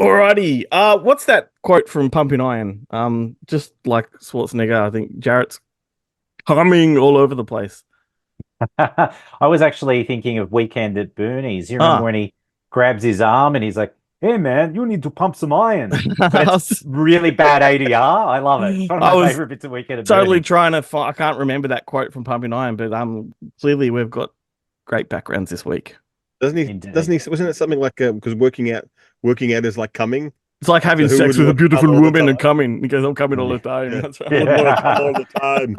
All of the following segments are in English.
Alrighty. What's that quote from Pumping Iron? Just like Schwarzenegger, I think Jarret's humming all over the place. I was actually thinking of Weekend at Bernie's. You remember Ah, when he grabs his arm and he's like, "Hey man, you need to pump some iron." But I it's was, really bad ADR. I love it. It's one of I my was favorite bits of Weekend at totally Bernie's. trying to find. I can't remember that quote from Pumping Iron, but clearly we've got great backgrounds this week. Doesn't he? Doesn't Indeed. he? Wasn't it something like because working out is like coming. It's like having So who sex wouldn't with a want to come beautiful all the woman time? and coming. He goes, "I'm coming all Yeah. the time." Yeah, That's right. who wouldn't want to come all Yeah. the time?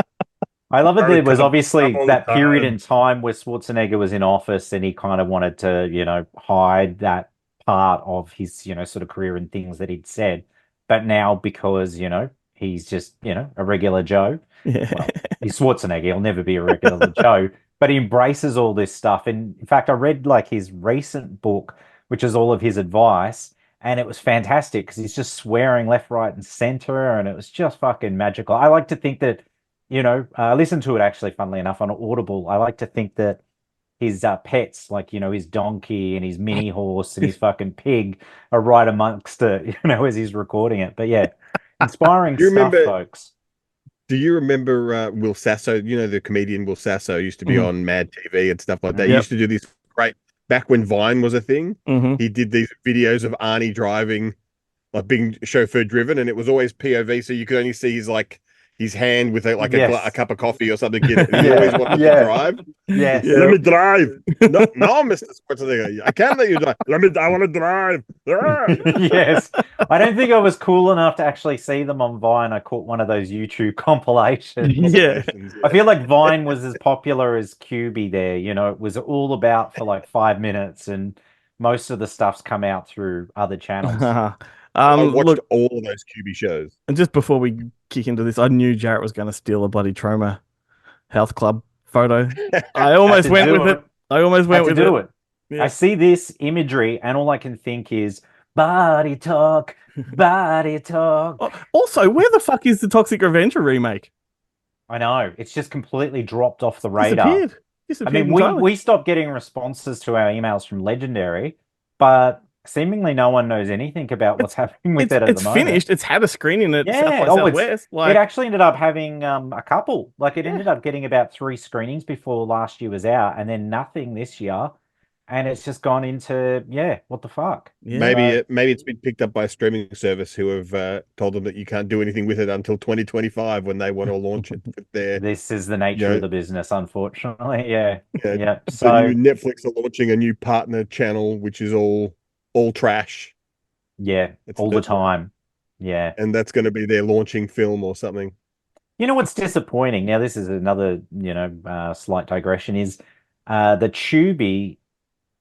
I love it. Sorry, There was come obviously all the that period in time. time where Schwarzenegger was in office and he kind of wanted to, hide that part of his, sort of career and things that he'd said. But now because, he's just, a regular Joe, Yeah. well, he's Schwarzenegger, he'll never be a regular Joe, but he embraces all this stuff. And in fact, I read like his recent book, which is all of his advice, and it was fantastic because he's just swearing left, right, and center, and it was just fucking magical. I like to think that I listened to it actually, funnily enough, on Audible. I like to think that his pets, like, his donkey and his mini horse and his fucking pig are right amongst it, as he's recording it. But yeah, inspiring You stuff, remember? folks. Do you remember Will Sasso? You know the comedian Will Sasso used to be Mhm. on Mad TV and stuff like that. He Mm. Yep. used to do this great back when Vine was a thing. Hmm. He did these videos of Arnie driving, like being chauffeur driven, and it was always POV, so you could only see his hand with a Yes. cup of coffee or something in it, and he always Yeah. wanted to Yeah. drive. Yes. Let Yeah. me drive. No, no, Mr. Schwarzenegger, I can't let you drive. I want to drive. Ah. Yes. I don't think I was cool enough to actually see them on Vine. I caught one of those YouTube compilations. Yeah. Compilations, I yeah. feel like Vine was as popular as QB there. It was all about for like 5 minutes, and most of the stuff's come out through other channels. I watched Look, all of those QB shows. and just before we kick into this, I knew Jarrett was going to steal a bloody Troma Health Club photo. I Had almost to went do with it. it. I almost Had went to with do it. it. I Yeah. see this imagery, and all I can think is body talk, body Oh, talk. also, where the fuck is the Toxic Revenger remake? I know. It's just completely dropped off the radar. Disappeared. I Disappeared mean, we entirely. we stopped getting responses to our emails from Legendary, but seemingly no one knows anything about what's It's happening with it's it at the it's moment. finished. It's had a screening at South Yeah. by Oh, Southwest. it Like, actually ended up having a couple. Like it yeah, ended up getting about three screenings before last year was out, and then nothing this year. And it's just gone into, yeah, what the fuck? yeah. So Maybe it's been picked up by a streaming service who have told them that you can't do anything with it until 2025 when they want to launch it with their, this is the you nature of know, the business, unfortunately. Yeah. uh, Yeah. the So new Netflix are launching a new partner channel, which is all trash. yeah, It's all the time. Yeah. and that's going to be their launching film or something. You know what's disappointing? Now, this is another, slight digression, is the Tubi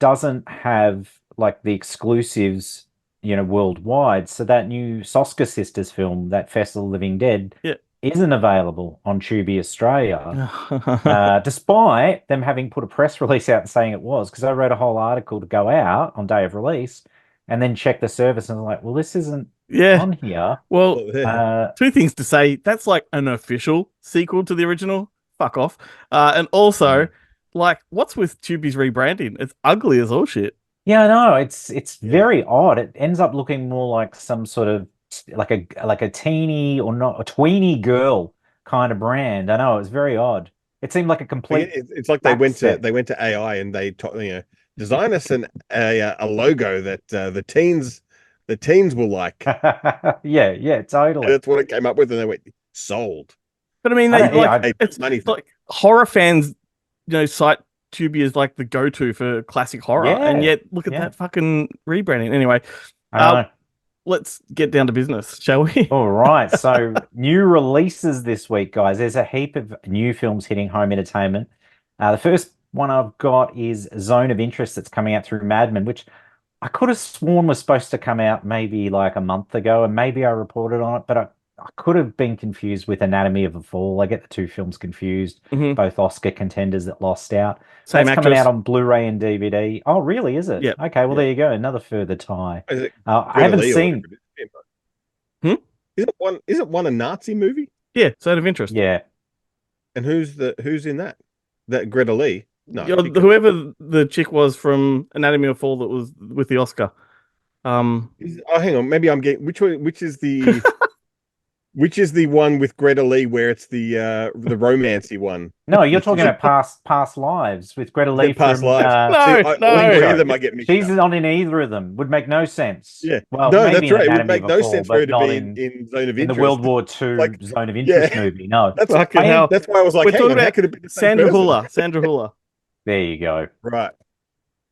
doesn't have like the exclusives, worldwide. So that new Soska Sisters film, that Festival of the Living Dead, Yeah. isn't available on Tubi Australia, I despite them having put a press release out and saying it was, because I wrote a whole article to go out on day of release and then check the service and I'm like, well, this isn't Yeah. on here. Well, Well, yeah. two things to say. That's like an official sequel to the original. Fuck off. And also, Mm. like, what's with Tubi's rebranding? It's ugly as all shit. Yeah, I know. It's Yeah. very odd. It ends up looking more like some sort of like a teeny or not a tweeny girl kind of brand. I know, it's very odd. It seemed like a Again, complete it's like backstep. they went to AI and they design us a logo that the teens will like. Yeah, yeah, And totally. that's what it came up with, and they went sold. But I mean, I they don't, yeah, like I, Hey, it's money for like horror fans, cite Tubi as like the go-to for classic horror, and yeah, yet look at yeah. that fucking rebranding. Anyway, I uh, know. let's get down to business, shall we? All right. So new releases this week, guys. There's a heap of new films hitting home entertainment. The first one I've got is Zone of Interest that's coming out through Madman, which I could have sworn was supposed to come out maybe like a month ago, and maybe I reported on it, but I could have been confused with Anatomy of a Fall. I get the two films confused, Hmm. both Oscar contenders that lost out. Same That's coming out actress. on Blu-ray and DVD. Oh, really? Is it? Yeah, Okay, well, yeah. there you go. Another further tie. is it I Greta haven't Lee or whatever seen, it is. Hmm? Isn't one a Nazi movie? Yeah, Zone of Interest. yeah. And who's in that? That Greta Lee? No, You know, she couldn't. whoever the chick was from Anatomy of Fall that was with the Oscar. Oh, hang on. Maybe I'm getting which one? Which is the one with Greta Lee where it's the romancy one? No, you're talking She's about past lives with Greta Is Lee it Past from Lives? See, No, all Wind no. three of Show. them I get mixed She's up. not in either of them. Would make no sense. Yeah. Well, No, maybe that's in right. It would Anatomy make of a no Fall, sense for her but to not be in in Zone of the Interest. World War II Like, Zone of yeah, Interest movie. No, that's Fucking hell. that's why I was like, We're hang talking on, how about could it be the same Sandra person? Hüller. Sandra Hüller. there you go. Right.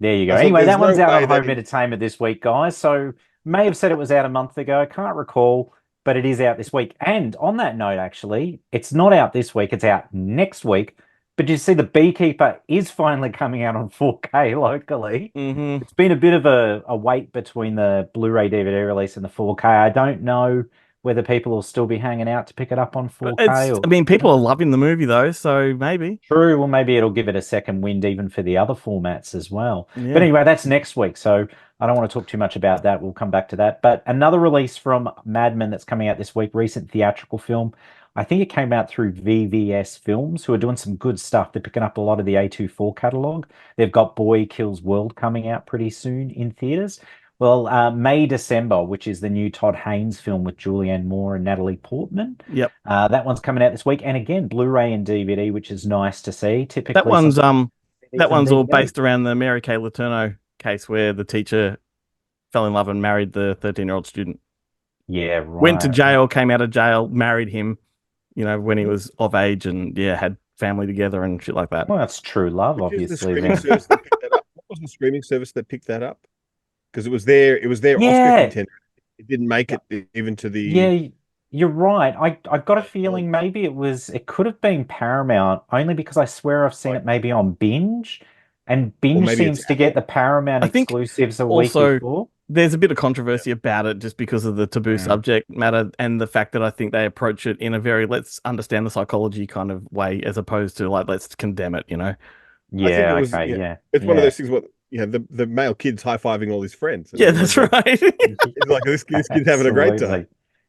There you I go. was like, Anyway, there's that no one's out on way that home is entertainment this week, guys. So may have said it was out a month ago. I can't recall, but it is out this week. And on that note, actually, it's not out this week. It's out next week. But you see, The Beekeeper is finally coming out on 4K locally. Mm-hmm. It's been a bit of a wait between the Blu-ray DVD release and the 4K. I don't know whether people will still be hanging out to pick it up on 4K I mean, or people are loving the movie though, so maybe. true. Well, maybe it'll give it a second wind even for the other formats as well. But Yeah. anyway, that's next week. So I don't want to talk too much about that. We'll come back to that. But another release from Madman that's coming out this week, recent theatrical film. I think it came out through VVS Films, who are doing some good stuff. They're picking up a lot of the A24 catalog. They've got Boy Kills World coming out pretty soon in theaters. Well, May, December, which is the new Todd Haynes film with Julianne Moore and Natalie Portman. Yep. That one's coming out this week, and again, Blu-ray and DVD, which is nice to see. That Typically, one's sometimes that DVDs and one's all DVD. based around the Mary Kay Letourneau case where the teacher fell in love and married the 13-year-old student. Yeah, Went to right. jail, came out of jail, married him, when he was of age and yeah, had family together and shit like that. Well, that's true love, which is the obviously. streaming Then, service that picked that up? What was the streaming service that picked that up? Because it was their Oscar yeah, contender. It didn't make it even to the yeah, you're right. I got a feeling maybe it could have been Paramount, only because I swear I've seen like, it maybe on Binge, and or Binge maybe it's seems to get the Paramount I think exclusives a week also before. there's a bit of controversy about it just because of the taboo Mm. subject matter and the fact that I think they approach it in a very let's understand the psychology kind of way as opposed to like let's condemn it. I think it Yeah, was okay, yeah, it's one of yeah. those things what the male kid's high-fiving all his friends. And Yeah, that's everyone's like, right. he's like this kid's having a great time. Absolutely.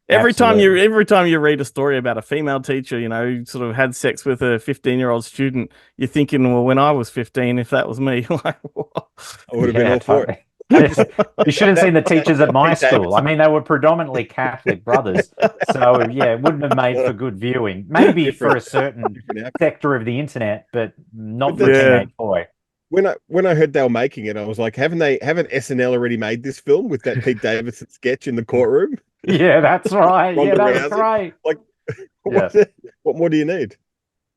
Every time Absolutely. you read a story about a female teacher, who sort of had sex with a 15-year-old student, you're thinking, well, when I was 15, if that was me, like, what? I would have been Yeah, all for it. totally. You should have seen the That teachers at my Pete school. I Davidson, mean, they were predominantly Catholic brothers. So, yeah, it wouldn't have made for good viewing. Maybe for a certain different outcome. sector of the internet, but not But for a Yeah. teenage boy. When I heard they were making it, I was like, haven't SNL already made this film with that Pete Davidson sketch in the courtroom? Yeah, that's right. Yeah, Ronda that was Rousey? great. Like, Yeah. what more do you need?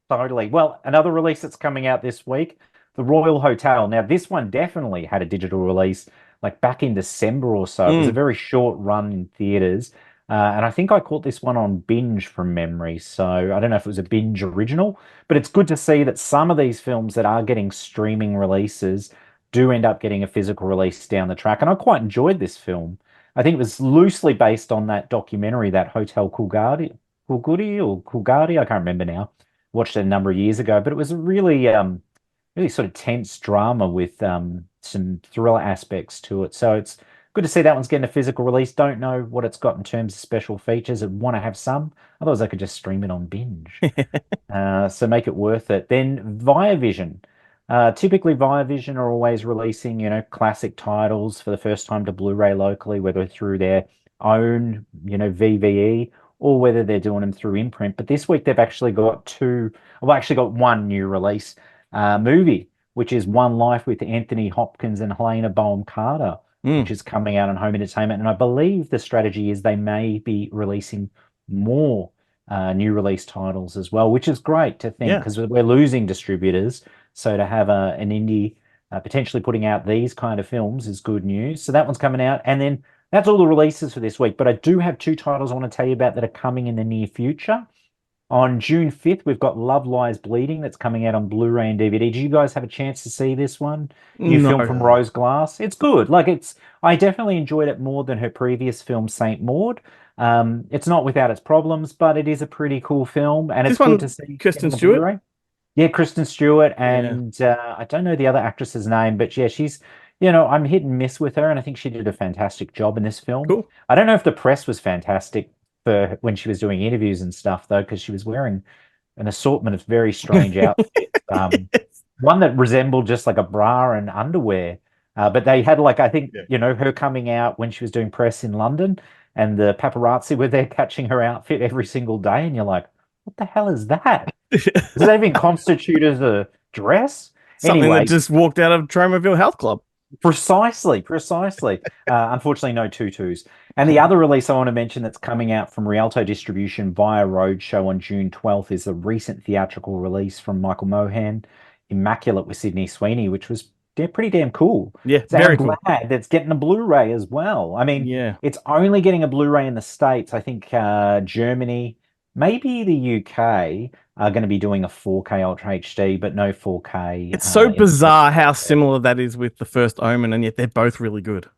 Totally. Well, another release that's coming out this week, The Royal Hotel. Now, this one definitely had a digital release like back in December or so. It was a very short run in theaters. And I think I caught this one on Binge from memory. So I don't know if it was a Binge original, but it's good to see that some of these films that are getting streaming releases do end up getting a physical release down the track. And I quite enjoyed this film. I think it was loosely based on that documentary, that Hotel Coolgardie, I can't remember now. Watched it a number of years ago, but it was a really sort of tense drama with some thriller aspects to it. So it's good to see that one's getting a physical release. Don't know what it's got in terms of special features. I'd want to have some. Otherwise, I could just stream it on Binge. So make it worth it. Then Viavision. Typically, Viavision are always releasing, classic titles for the first time to Blu-ray locally, whether through their own, VVE or whether they're doing them through imprint. But this week they've actually got one new release movie, which is One Life with Anthony Hopkins and Helena Bonham Carter, which is coming out on home entertainment. And I believe the strategy is they may be releasing more new release titles as well, which is great to think because we're losing distributors. So to have an indie potentially putting out these kind of films is good news. So that one's coming out. And then that's all the releases for this week. But I do have two titles I want to tell you about that are coming in the near future. On June 5th, we've got Love Lies Bleeding that's coming out on Blu-ray and DVD. Did you guys have a chance to see this one? New film from Rose Glass. It's good. I definitely enjoyed it more than her previous film, Saint Maud. It's not without its problems, but it is a pretty cool film, and it's good to see Kristen Stewart. Blu-ray. Yeah, Kristen Stewart, and I don't know the other actress's name, but yeah, she's, I'm hit and miss with her, and I think she did a fantastic job in this film. Cool. I don't know if the press was fantastic for when she was doing interviews and stuff, though, because she was wearing an assortment of very strange outfits. One that resembled just like a bra and underwear. But they had like, I think, Yeah. you know, her coming out when she was doing press in London, and the paparazzi were there catching her outfit every single day, and you're like, what the hell is that? Does that even constitute as a dress? Something that Anyway, just walked out of Tromaville Health Club. precisely, precisely. Unfortunately, no tutus. And the other release I want to mention that's coming out from Rialto Distribution via Roadshow on June 12th is a recent theatrical release from Michael Mohan, Immaculate with Sydney Sweeney, which was pretty damn cool. Yeah, So I'm very cool. glad that's getting a Blu-ray as well. I mean, Yeah. it's only getting a Blu-ray in the States. I think Germany, maybe the UK are going to be doing a 4K Ultra HD, but no 4K It's so in the bizarre how States. similar that is with the first Omen, and yet they're both really good.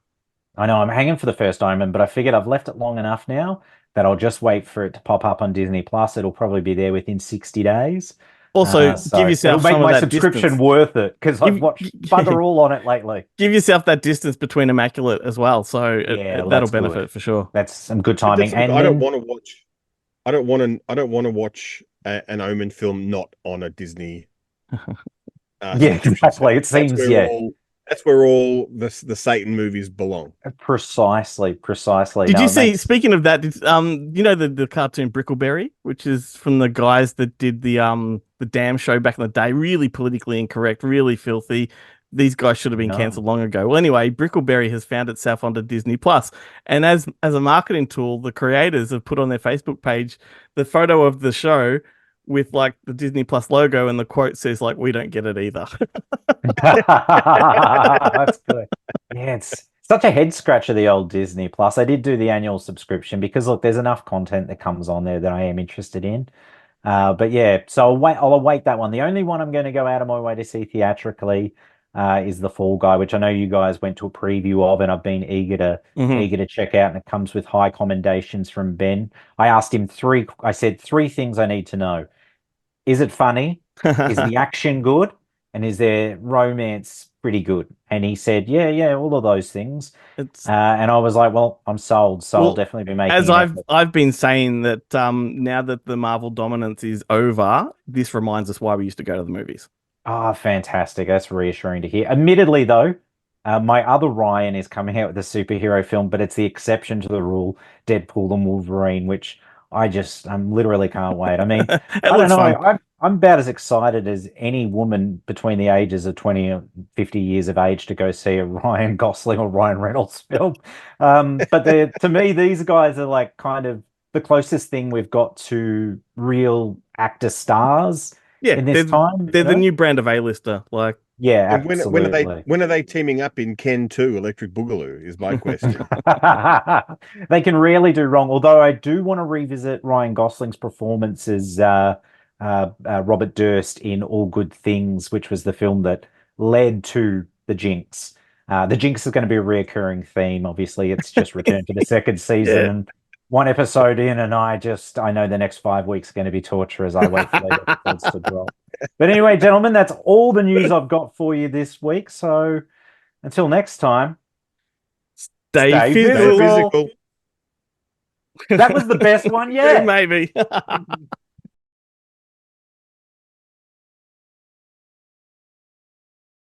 I know I'm hanging for the first Omen, but I figured I've left it long enough now that I'll just wait for it to pop up on Disney Plus. It'll probably be there within 60 days. Also, give So it'll yourself make some of my that distance. subscription worth it because I've Give, watched bugger all on it lately. give yourself that distance between Immaculate as well, so Yeah, well, that'll that's good. benefit for sure. That's some good But timing. And I don't then, want to watch. I don't want to watch an Omen film not on a Disney yeah, subscription exactly. It service. seems, yeah, That's where all the Satan movies belong. precisely, precisely. Did No, you it see? makes Speaking of that, you know the cartoon Brickleberry, which is from the guys that did the Damn Show back in the day, really politically incorrect, really filthy. These guys should have been no. cancelled long ago. Well, anyway, Brickleberry has found itself onto Disney Plus, and as a marketing tool, the creators have put on their Facebook page the photo of the show with like the Disney Plus logo, and the quote says like, "We don't get it either." That's good. Yeah, it's such a head scratcher, the old Disney Plus. I did do the annual subscription because look, there's enough content that comes on there that I am interested in. But yeah, so I'll await that one. The only one I'm going to go out of my way to see theatrically is The Fall Guy, which I know you guys went to a preview of, and I've been Mhm. eager to check out, and it comes with high commendations from Ben. I asked him I said three things I need to know. Is it funny? Is the action good? And is there romance pretty good? And he said, yeah, yeah, all of those things. It's And I was like, well, I'm sold. So I'll well, definitely be making as an I've effort. I've been saying that now that the Marvel dominance is over, this reminds us why we used to go to the movies. Ah, fantastic. That's reassuring to hear. Admittedly, though, my other Ryan is coming out with a superhero film, but it's the exception to the rule, Deadpool and Wolverine, which I'm literally can't wait. I mean, It I don't looks know. fun. I'm about as excited as any woman between the ages of 20 and 50 years of age to go see a Ryan Gosling or Ryan Reynolds film. But to me, these guys are like kind of the closest thing we've got to real actor stars Yeah, in this time, they're you the know? new brand of A-lister. Like, Yeah, And absolutely. when are they teaming up in Ken 2 Electric Boogaloo is my question. They can rarely do wrong. Although I do want to revisit Ryan Gosling's performance as Robert Durst in All Good Things, which was the film that led to The Jinx. The Jinx is going to be a reoccurring theme. Obviously, it's just returned for the second season, yeah. and one episode in, and I know the next 5 weeks are going to be torture as I wait for those episodes to drop. But anyway, gentlemen, that's all the news I've got for you this week. So until next time, Stay stay Stay physical. physical. physical. That was the best one yet. Maybe.